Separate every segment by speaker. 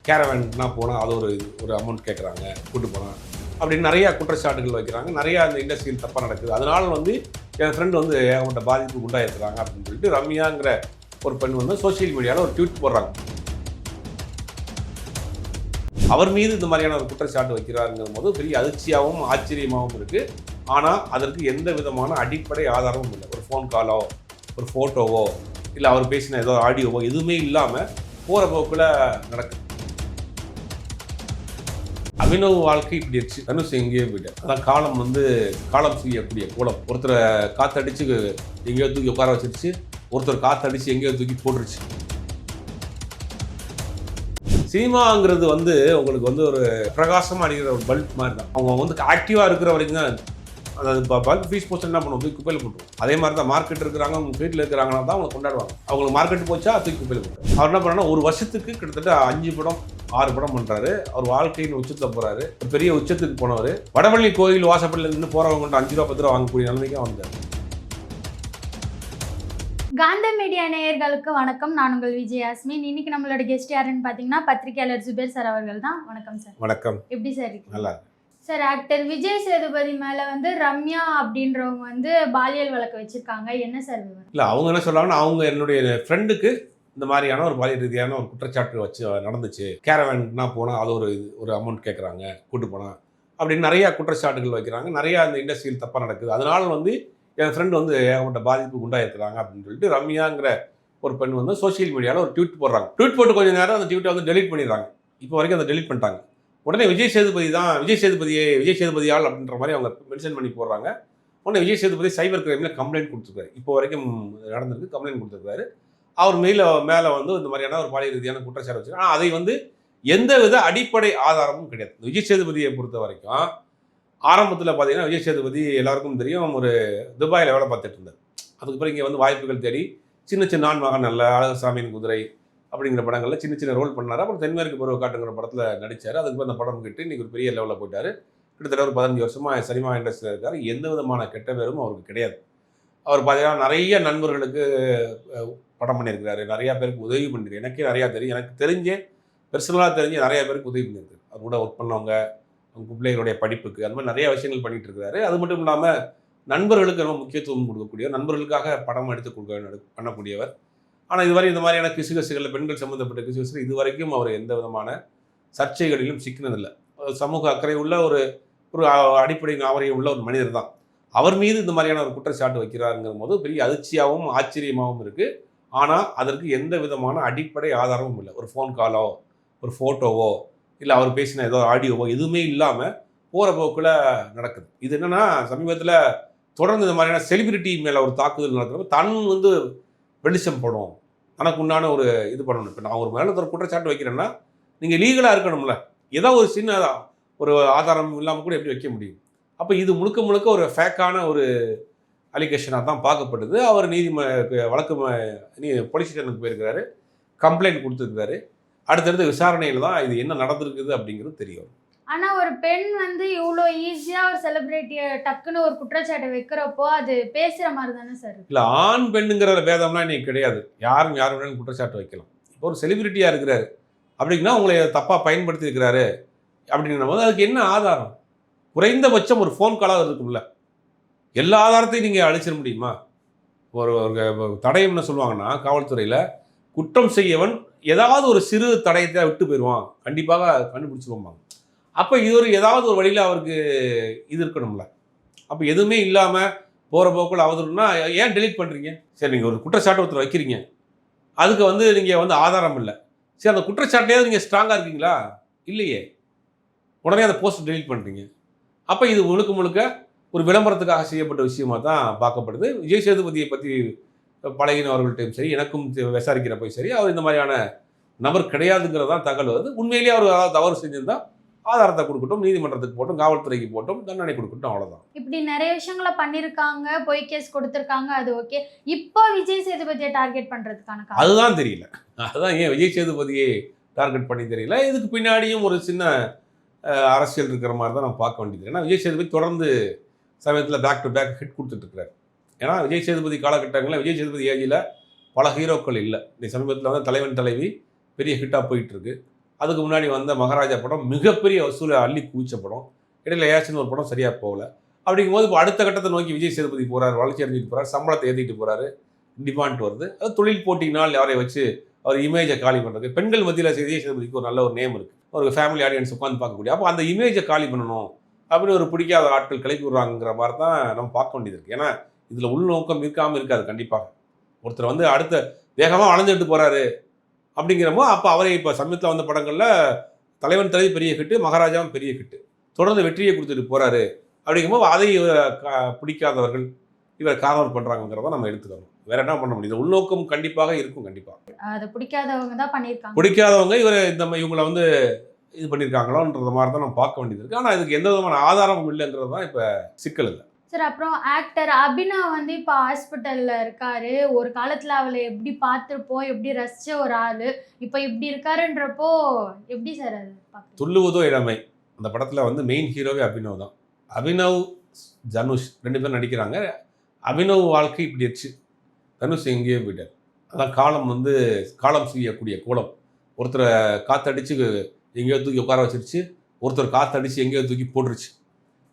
Speaker 1: கேரவேன்னா போனால் அது ஒரு அமௌண்ட் கேட்குறாங்க, கூட்டு போனால் அப்படின்னு நிறையா குற்றச்சாட்டுகள் வைக்கிறாங்க. நிறையா அந்த இண்டஸ்ட்ரியில் தப்பாக நடக்குது. அதனால வந்து என் ஃப்ரெண்டு வந்து அவங்கள்ட்ட பாதிப்பு உண்டாயிருக்கிறாங்க அப்படின்னு சொல்லிட்டு ரம்யாங்கிற ஒரு பெண் வந்து சோஷியல் மீடியாவில் ஒரு ட்வீட் போடுறாங்க. அவர் மீது இந்த மாதிரியான ஒரு குற்றச்சாட்டு வைக்கிறாருங்கிற போது பெரிய அதிர்ச்சியாகவும் ஆச்சரியமாகவும் இருக்குது. ஆனால் அதற்கு எந்த விதமான அடிப்படை ஆதாரமும் இல்லை. ஒரு ஃபோன் காலோ ஒரு ஃபோட்டோவோ இல்லை அவர் பேசின ஏதோ ஆடியோவோ எதுவுமே இல்லாமல் போகிற போக்கில் நடக்குது. அபினவ் வாழ்க்கை இப்படி இருந்துச்சு. தனுஷ் எங்கேயோ போயிட்டு அதான் காலம் செய்யக்கூடிய கோலம். ஒருத்தரை காற்றடிச்சு எங்கேயோ தூக்கி உட்கார வச்சிருச்சு, ஒருத்தர் காற்றடிச்சு எங்கேயோ தூக்கி போட்டுருச்சு. சினிமாங்கிறது வந்து உங்களுக்கு வந்து ஒரு பிரகாசமாக அடிக்கிற ஒரு பல்ப் மாதிரி தான். அவங்க வந்து ஆக்டிவாக இருக்கிற வரைக்கும் தான் அதாவது பல்ப் ஃபீஸ் போச்சு என்ன பண்ணுவோம், தூக்கி குப்பையில் போட்டுருவோம். அதே மாதிரி தான் மார்க்கெட் இருக்கிறாங்க, அவங்க வீட்டில் இருக்கிறாங்கன்னா தான் அவங்க கொண்டாடுவாங்க. அவங்களுக்கு மார்க்கெட் போச்சா தூக்கி குப்பையில் போட்டுருவோம். அவர் என்ன பண்ணால் ஒரு வருஷத்துக்கு கிட்டத்தட்ட 5 படம் 6 படம் பண்ணுறாரு. அவர் வாழ்க்கையின் உச்சத்தில் போகிறாரு. ஒரு பெரிய உச்சத்துக்கு போனவர். வடபழனி கோயில் வாசப்படியில் இருந்து போகிறவங்கள்ட்ட 5 ரூபா 10 ரூபா வாங்கக்கூடிய நிலைமைக்கு வந்தார்.
Speaker 2: காந்த மீடியா நேயர்களுக்கு வணக்கம். நான் உங்கள் விஜயாஸ்மின். இன்னைக்கு நம்மளோட கெஸ்ட் யாருன்னு பார்த்தீங்கன்னா பத்திரிகையாளர் ஜுபேர் சார் அவர்கள் தான். வணக்கம் சார்.
Speaker 1: வணக்கம்.
Speaker 2: எப்படி சார் இருக்கு?
Speaker 1: நல்லா
Speaker 2: சார், ஆக்டர் விஜய் சேதுபதி மேலே வந்து ரம்யா அப்படின்றவங்க வந்து பாலியல் வழக்கு வச்சிருக்காங்க. என்ன சார் விவரம்?
Speaker 1: இல்லை, அவங்க என்ன சொல்கிறாங்கன்னா, அவங்க என்னுடைய ஃப்ரெண்டுக்கு இந்த மாதிரியான ஒரு பாலியல் ரீதியான ஒரு குற்றச்சாட்டு வச்சு நடந்துச்சு. கேரவேன்னா போனால் அது ஒரு அமௌண்ட் கேட்குறாங்க, கூட்டு போனால் அப்படின்னு நிறையா குற்றச்சாட்டுகள் வைக்கிறாங்க. நிறையா அந்த இண்டஸ்ட்ரியில் தப்பாக நடக்குது. அதனால வந்து என் ஃப்ரெண்டு வந்து அவங்கள்ட்ட பாதிப்பு உண்டாயிருக்கிறாங்க அப்படின்னு சொல்லிட்டு ரம்யாங்கிற ஒரு பெண் வந்து சோஷியல் மீடியாவில் ஒரு ட்வீட் போடுறாங்க. ட்வீட் போட்டு கொஞ்சம் நேரம் அந்த ட்வீட்டை வந்து டெலிட் பண்ணிடுறாங்க. இப்போ வரைக்கும் அதை டெலிட் பண்ணிட்டாங்க. உடனே விஜய் சேதுபதியால் அப்படின்ற மாதிரி அவங்க மென்ஷன் பண்ணி போடுறாங்க. உடனே விஜய் சேதுபதி சைபர் கிரைமில் கம்ப்ளைண்ட் கொடுத்துருக்காரு. இப்போ வரைக்கும் நடந்திருக்கு, கம்ப்ளைண்ட் கொடுத்துருக்காரு. அவர் மேலே வந்து இந்த மாதிரியான ஒரு பாலியல் ரீதியான குற்றச்சாட்டு வச்சுருக்காங்க. ஆனால் அதை வந்து எந்த வித அடிப்படை ஆதாரமும் கிடையாது. விஜய் சேதுபதியை பொறுத்த வரைக்கும் ஆரம்பத்தில் பார்த்தீங்கன்னா விஜய் சேதுபதி எல்லாருக்கும் தெரியும், ஒரு துபாயில் வேலை பார்த்துட்டு இருந்தார். அதுக்கப்புறம் இங்கே வந்து வாய்ப்புகள் தேடி சின்ன நான் மகன் நல்ல அழகசாமியின் குதிரை அப்படிங்கிற படங்களில் சின்ன ரோல் பண்ணார். அப்புறம் தென்மேற்கு பருவ காட்டுங்கிற படத்தில் நடித்தார். அதுக்கு அந்த படம் கிட்டு இன்றைக்கி ஒரு பெரிய லெவலில் போயிட்டார். கிட்டத்தட்ட ஒரு 15 வருஷமாக சினிமா இண்டஸ்ட்ரியில் இருக்கார். எந்த விதமான கெட்ட பேரும் அவருக்கு கிடையாது. அவர் பார்த்தீங்கன்னா நிறைய நண்பர்களுக்கு படம் பண்ணியிருக்கிறாரு, நிறையா பேருக்கு உதவி பண்ணியிருக்காரு. எனக்கே நிறையா தெரியும், எனக்கு தெரிஞ்சே பெர்சனலாக தெரிஞ்சு நிறையா பேருக்கு உதவி பண்ணியிருக்காரு. அது கூட ஒர்க் பண்ணவங்க, அவங்க பிள்ளைகளுடைய படிப்புக்கு, அந்த மாதிரி நிறைய விஷயங்கள் பண்ணிகிட்டு இருக்கிறாரு. அது மட்டும் இல்லாமல் நண்பர்களுக்கு ரொம்ப முக்கியத்துவம் கொடுக்கக்கூடியவர், நண்பர்களுக்காக படம் எடுத்து பண்ணக்கூடியவர். ஆனால் இதுவரை இந்த மாதிரியான கிசுகசுகளில் பெண்கள் சம்மந்தப்பட்ட கிசுகசுகள் இதுவரைக்கும் அவர் எந்த விதமான சர்ச்சைகளிலும் சிக்கினதில்லை. சமூக அக்கறை உள்ள ஒரு அடிப்படை நாகரிகம் உள்ள ஒரு மனிதர் தான். அவர் மீது இந்த மாதிரியான ஒரு குற்றச்சாட்டு வைக்கிறாருங்கிற போது பெரிய அதிர்ச்சியாகவும் ஆச்சரியமாகவும் இருக்குது. ஆனால் அதற்கு எந்த விதமான அடிப்படை ஆதாரமும் இல்லை. ஒரு ஃபோன் காலோ ஒரு ஃபோட்டோவோ இல்லை அவர் பேசின ஏதோ ஆடியோவோ எதுவுமே இல்லாமல் போகிற போக்கில் நடக்குது. இது என்னென்னா, சமீபத்தில் தொடர்ந்து இந்த மாதிரியான செலிபிரிட்டி மேலே ஒரு தாக்குதல் நடக்கிறப்ப தன் வந்து வெளிச்சம் படும், தனக்கு உண்டான ஒரு இது பண்ணணும். இப்போ நான் ஒரு மேலே ஒரு குற்றச்சாட்டு வைக்கிறேன்னா நீங்கள் லீகலாக இருக்கணும்ல. ஏதோ ஒரு சின்ன ஒரு ஆதாரம் இல்லாமல் கூட எப்படி வைக்க முடியும்? அப்போ இது முழுக்க ஒரு ஃபேக்கான ஒரு அலிகேஷனாக தான் பார்க்கப்படுது. அவர் வழக்கு போலீஸ் ஸ்டேஷனுக்கு போயிருக்கிறாரு, கம்ப்ளைண்ட் கொடுத்துருக்காரு. அடுத்தடுத்த விசாரணையில் தான் இது என்ன நடந்திருக்குது அப்படிங்கிறது தெரியும்.
Speaker 2: ஆனால் ஒரு பெண் வந்து இவ்வளோ ஈஸியாக ஒரு செலிபிரிட்டியை டக்குன்னு ஒரு குற்றச்சாட்டை வைக்கிறப்போ அது பேசுகிற மாதிரி தானே சார்? இல்லை,
Speaker 1: ஆண் பெண்ணுங்கிற பேதம்லாம் இன்னைக்கு கிடையாது. யார் வேணாலும் குற்றச்சாட்டு வைக்கலாம். இப்போ ஒரு செலிபிரிட்டியாக இருக்கிறாரு அப்படின்னா உங்களை தப்பாக பயன்படுத்தி இருக்கிறாரு அப்படின்னும் போது அதுக்கு என்ன ஆதாரம்? குறைந்தபட்சம் ஒரு ஃபோன் காலாக இருக்கும்ல. எல்லா ஆதாரத்தையும் நீங்கள் அழிச்சிட முடியுமா? ஒரு தடயம்னு சொல்லுவாங்கன்னா காவல்துறையில் குற்றம் செய்யவன் ஏதாவது ஒரு சிறு தடயத்தை விட்டு போயிடுவான், கண்டிப்பாக கண்டுபிடிச்சிருவாங்க. அப்போ ஏதாவது ஒரு வழியில் அவருக்கு இது இருக்கணும்ல. அப்போ எதுவுமே இல்லாமல் போகிற போக்கில் அவதுன்னா ஏன் டெலீட் பண்ணுறீங்க? சரி, நீங்கள் ஒரு குற்றச்சாட்டு ஒருத்தர் வைக்கிறீங்க, அதுக்கு வந்து நீங்கள் வந்து ஆதாரம் இல்லை. சரி, அந்த குற்றச்சாட்டையாவது நீங்கள் ஸ்ட்ராங்காக இருக்கீங்களா? இல்லையே, உடனே அந்த போஸ்ட் டெலீட் பண்ணுறீங்க. அப்போ இது முழுக்க ஒரு விளம்பரத்துக்காக செய்யப்பட்ட விஷயமாக தான் பார்க்கப்படுது. விஜய் சேதுபதியை பற்றி பழகினவர்கள்ட்டையும் சரி, எனக்கும் விசாரிக்கிறப்போ சரி, அவர் இந்த மாதிரியான நபர் கிடையாதுங்கிறது தான் தகவல் வருது. உண்மையிலேயே அவர் ஏதாவது தவறு செஞ்சிருந்தால் ஆதாரத்தை கொடுக்கட்டும், நீதிமன்றத்துக்கு போட்டும், காவல்துறைக்கு போட்டும், தண்டனை கொடுக்கட்டும், அவ்வளோதான்.
Speaker 2: இப்படி நிறைய விஷயங்களை பண்ணியிருக்காங்க, பொய் கேஸ் கொடுத்துருக்காங்க, அது ஓகே. இப்போ விஜய் சேதுபதியை டார்கெட் பண்ணுறதுக்கான
Speaker 1: அதுதான் தெரியல. அதுதான் ஏன் விஜய் சேதுபதியை டார்கெட் பண்ணி தெரியல. இதுக்கு பின்னாடியும் ஒரு சின்ன அரசியல் இருக்கிற மாதிரி தான் நம்ம பார்க்க வேண்டியது. ஏன்னா விஜய் சேதுபதி தொடர்ந்து சமயத்தில் பேக் டு பேக் ஹிட் கொடுத்துட்ருக்கிறார். ஏன்னா விஜய் சேதுபதி காலகட்டங்களில் விஜய் சேதுபதி ஏஜில் பல ஹீரோக்கள் இல்லை. இந்த சமீபத்தில் வந்து தலைவன் தலைவி பெரிய ஹிட்டாக போயிட்டுருக்கு. அதுக்கு முன்னாடி வந்த மகாராஜா படம் மிகப்பெரிய வசூலை அள்ளி குவிச்ச படம். இடையில ஏதாச்சும் ஒரு படம் சரியாக போகல. அப்படிங்கும்போது இப்போ அடுத்த கட்டத்தை நோக்கி விஜய் சேதுபதி போகிறார், வளர்ச்சி அடைஞ்சிட்டு போகிறார், சம்பளத்தை ஏற்றிட்டு போகிறாரு, டிமாண்ட் வருது. அது தொழில் போட்டினால் யாரை வச்சு அவர் இமேஜை காலி பண்ணுறது. பெண்கள் மத்தியில் விஜய் சேதுபதிக்கு ஒரு நல்ல ஒரு நேம் இருக்குது, ஒரு ஃபேமிலி ஆடியன்ஸ் உட்காந்து பார்க்கக்கூடிய. அப்போ அந்த இமேஜை காலி பண்ணணும் அப்படின்னு ஒரு பிடிக்காத ஆட்கள் கிளப்பி விடுறாங்கிற மாதிரி தான் நம்ம பார்க்க வேண்டியது இருக்குது. ஏன்னா இதில் உள்நோக்கம் இருக்காமல் இருக்காது. கண்டிப்பாக ஒருத்தர் வந்து அடுத்த வேகமாக வளர்ந்துட்டு போகிறாரு அப்படிங்கிறப்போ அப்போ அவரை இப்போ சமீபத்தில் வந்த படங்களில் தலைவன் தலை பெரிய ஹிட்டு, மகாராஜாவும் பெரிய ஹிட்டு, தொடர்ந்து வெற்றியை கொடுத்துட்டு போகிறாரு. அப்படிங்கும்போது அதை பிடிக்காதவர்கள் இவர் கார்னர் பண்ணுறாங்கிறத நம்ம எடுத்துக்கணும். வேற என்ன பண்ண முடியுது? உள்நோக்கம் கண்டிப்பாக இருக்கும். கண்டிப்பாக
Speaker 2: அதை பிடிக்காதவங்க தான் பண்ணியிருக்காங்க.
Speaker 1: பிடிக்காதவங்க இவங்களை வந்து இது பண்ணியிருக்காங்களோன்றத மாதிரி தான் நம்ம பார்க்க வேண்டியது இருக்குது. ஆனால் இதுக்கு எந்த விதமான ஆதாரமும் இல்லைங்கிறது தான் இப்போ சிக்கல் இல்லை.
Speaker 2: சார், அப்புறம் ஆக்டர் அபினவ் வந்து இப்போ ஹாஸ்பிட்டலில் இருக்காரு. ஒரு காலத்தில் அவளை எப்படி பார்த்துருப்போம், எப்படி ரசித்த ஒரு ஆள், இப்போ இப்படி இருக்காருன்றப்போ எப்படி சார் அது பார்க்குறீங்க?
Speaker 1: துள்ளுவதோ இளமை அந்த படத்தில் வந்து மெயின் ஹீரோவே அபினவ் தான். அபினவ், தனுஷ் 2 பேரும் நடிக்கிறாங்க. அபினவ் வாழ்க்கை இப்படி இருந்துச்சு, தனுஷ் எங்கேயோ போயிட்டார். அதான் காலம் செய்யக்கூடிய கோலம். ஒருத்தரை காற்றடிச்சு எங்கேயோ தூக்கி உட்கார வச்சிருச்சு, ஒருத்தர் காற்றடிச்சு எங்கேயோ தூக்கி போட்டுருச்சு.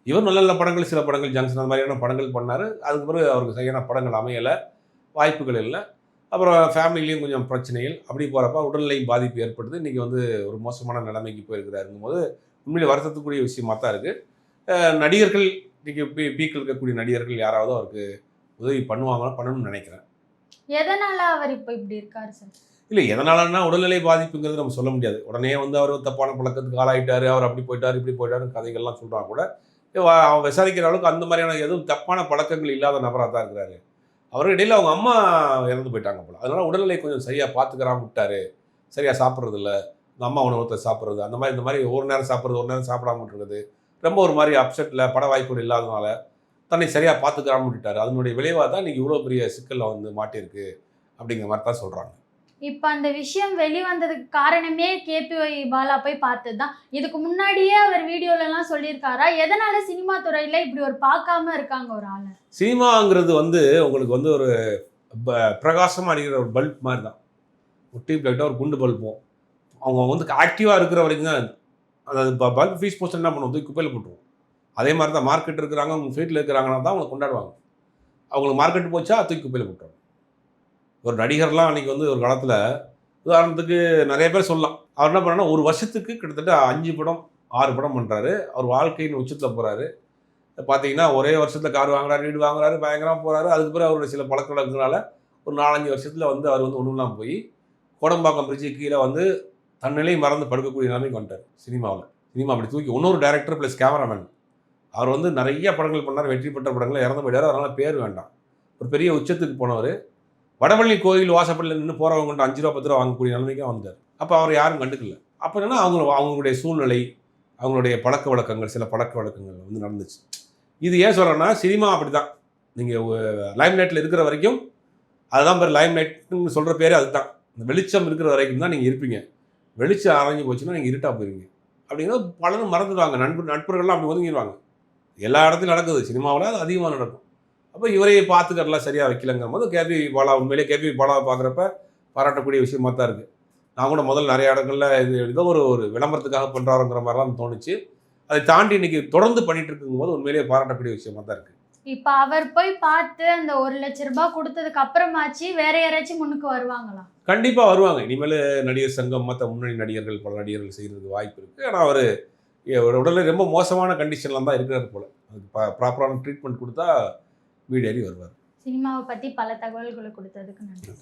Speaker 1: இவர் நல்ல நல்ல படங்கள், சில படங்கள் ஜங்ஷன் அந்த மாதிரியான படங்கள் பண்ணார். அதுக்கு பிறகு அவருக்கு சரியான படங்கள் அமையலை, வாய்ப்புகள் இல்லை. அப்புறம் ஃபேமிலிலையும் கொஞ்சம் பிரச்சனைகள். அப்படி போகிறப்ப உடல்நிலையும் பாதிப்பு ஏற்படுது. இன்றைக்கி வந்து ஒரு மோசமான நிலைமைக்கு போயிருக்கிறாருங்கும் போது உண்மையிலே வருத்தத்துக்குரிய விஷயமாக தான் இருக்குது. நடிகர்கள் இன்றைக்கி பீக்கில் இருக்கக்கூடிய நடிகர்கள் யாராவது அவருக்கு உதவி பண்ணணும்னு நினைக்கிறேன்.
Speaker 2: எதனால அவர் இப்போ இப்படி இருக்காரு சார்?
Speaker 1: இல்லை, எதனாலன்னா உடல்நிலை பாதிப்புங்கிறது நம்ம சொல்ல முடியாது. உடனே வந்து அவர் தப்பான பழக்கத்துக்கு ஆளாயிட்டார், அவர் அப்படி போயிட்டார் இப்படி போயிட்டாருன்னு கதைகள்லாம் சொல்கிறாங்க கூட. அவன் விசாரிக்கிற அளவுக்கு அந்த மாதிரியான எதுவும் தப்பான பழக்கங்கள் இல்லாத நபராக தான் இருக்கிறாரு. அவர் இடையில் அவங்க அம்மா இறந்து போயிட்டாங்க போல. அதனால் உடல்நிலை கொஞ்சம் சரியாக பார்த்துக்கிறாம விட்டார். சரியாக சாப்பிட்றது இல்லை, இந்த அம்மா உணவத்தை சாப்பிட்றது, அந்த மாதிரி ஒரு நேரம் சாப்பிட்றது, ஒரு நேரம் சாப்பிடாம விட்டுறது, ரொம்ப ஒரு மாதிரி அப்செட்டில் பட வாய்ப்புகள் இல்லாதனால தன்னை சரியாக பார்த்துக்கிறாம விட்டுட்டார். அதனுடைய விளைவாக தான் இன்றைக்கி இவ்வளோ பெரிய சிக்கலில் வந்து மாட்டியிருக்கு அப்படிங்கிற மாதிரி தான் சொல்கிறாங்க.
Speaker 2: இப்போ அந்த விஷயம் வெளிவந்ததுக்கு காரணமே கேபிஒய் பாலா போய் பார்த்தது தான். இதுக்கு முன்னாடியே அவர் வீடியோலலாம் சொல்லியிருக்காரா? எதனால சினிமா துறையில் இப்படி ஒரு பார்க்காம இருக்காங்க ஒரு ஆளை?
Speaker 1: சினிமாங்கிறது வந்து உங்களுக்கு வந்து ஒரு பிரகாசமாக அடிக்கிற ஒரு பல்ப் மாதிரி தான். ஒரு டியூப் லைட்டாக ஒரு குண்டு பல்பும் அவங்க வந்து ஆக்டிவாக இருக்கிற வரைக்கும் தான் அது பல்ப் ஃபீஸ் போச்சு என்ன பண்ணுவோம், தூக்கி குப்பையில் போட்டுருவோம். அதே மாதிரி தான் மார்க்கெட் இருக்கிறாங்க, அவங்க ஃபீல்டில் இருக்கிறாங்கன்னா தான் அவங்க கொண்டாடுவாங்க. அவங்களுக்கு மார்க்கெட் போச்சா தூக்கி குப்பையில் போட்டுருவாங்க. ஒரு நடிகர்லாம் அன்றைக்கி வந்து ஒரு காலத்தில் உதாரணத்துக்கு நிறைய பேர் சொல்லலாம். அவர் என்ன பண்ணான்னா ஒரு வருஷத்துக்கு கிட்டத்தட்ட 5 படம் 6 படம் பண்ணுறாரு. அவர் வாழ்க்கையின் உச்சத்தில் போகிறாரு. பார்த்தீங்கன்னா ஒரே வருஷத்தில் கார் வாங்குறாரு, வீடு வாங்குறாரு, பயங்கரமாக போகிறாரு. அதுக்கு பிறகு அவருடைய சில பழக்க வழக்கங்களால் ஒரு 4-5 வருஷத்தில் வந்து அவர் வந்து ஒன்றும் இல்லாமல் போய் கோடம்பாக்கம் பிரிட்ஜு கீழே வந்து தன்னிலையும் மறந்து படுக்கக்கூடிய நிலைமைக்கு வந்துட்டார். சினிமா அப்படி தூக்கி இன்னொரு டேரக்டர் ப்ளஸ் கேமராமேன். அவர் வந்து நிறைய படங்கள் பண்ணார், வெற்றி பெற்ற படங்களை இறந்து போயிட்டார். அதனால் பேர் வேண்டாம். ஒரு பெரிய உச்சத்துக்கு போனவர் வடபழனி கோயில் வாசப்படியில் நின்று போகிறவங்கள்ட்ட 5 ரூபா 10 ரூபா வாங்கக்கூடிய நிலைமைக்காக வந்தார். அப்போ அவர் யாரும் கண்டுக்கல. அப்போ என்னன்னா அவங்களுடைய சூழ்நிலை, அவங்களுடைய பழக்க வழக்கங்கள், சில பழக்க வழக்கங்கள் வந்து நடந்துச்சு. இது ஏன் சொல்கிறேன்னா சினிமா அப்படி தான். நீங்கள் லைம் லைட்டில் இருக்கிற வரைக்கும் அதுதான் பேர் லைம் லைட்னு சொல்கிற பேரே அதுதான். இந்த வெளிச்சம் இருக்கிற வரைக்கும் தான் நீங்கள் இருப்பீங்க. வெளிச்சம் அரைஞ்சி போச்சுன்னா நீங்கள் இருட்டாக போயிருவீங்க. அப்படிங்கிறது பலரும் மறந்துடுவாங்க. நண்பர்கள்லாம் அப்படி ஒதுங்கிடுவாங்க. எல்லா இடத்துலையும் நடக்குது, சினிமாவில் அது அதிகமாக நடக்கும். அப்போ இவரையை பார்த்துக்கிறலாம் சரியாக வைக்கலங்கும் போது கேபி பாலா உண்மையிலே கேபி பாலாவை பார்க்குறப்ப பாராட்டக்கூடிய விஷயமா தான் இருக்குது. நான் கூட முதல்ல நிறைய இடங்களில் இது ஏதோ ஒரு விளம்பரத்துக்காக பண்ணுறாருங்கிற மாதிரிலாம் தோணுச்சு. அதை தாண்டி இன்றைக்கி தொடர்ந்து பண்ணிட்டு இருக்கும்போது உண்மையிலேயே பாராட்டக்கூடிய விஷயமா தான் இருக்குது.
Speaker 2: இப்போ அவர் போய் பார்த்து அந்த 1 லட்ச ரூபாய் கொடுத்ததுக்கு அப்புறமாச்சு வேற யாராச்சும் முன்னுக்கு வருவாங்களா?
Speaker 1: கண்டிப்பாக வருவாங்க. இனிமேல் நடிகர் சங்கம் மற்ற முன்னணி நடிகர்கள் பல நடிகர்கள் செய்கிறதுக்கு வாய்ப்பு இருக்குது. ஆனால் அவர் உடல்ல ரொம்ப மோசமான கண்டிஷன்லாம் தான் இருக்கிறார் போல். அதுக்கு ப்ராப்பரான ட்ரீட்மெண்ட் கொடுத்தா வீடு ஏறி வருவார்.
Speaker 2: சினிமாவை பற்றி பல தகவல்களை கொடுத்ததுக்கு நன்றி.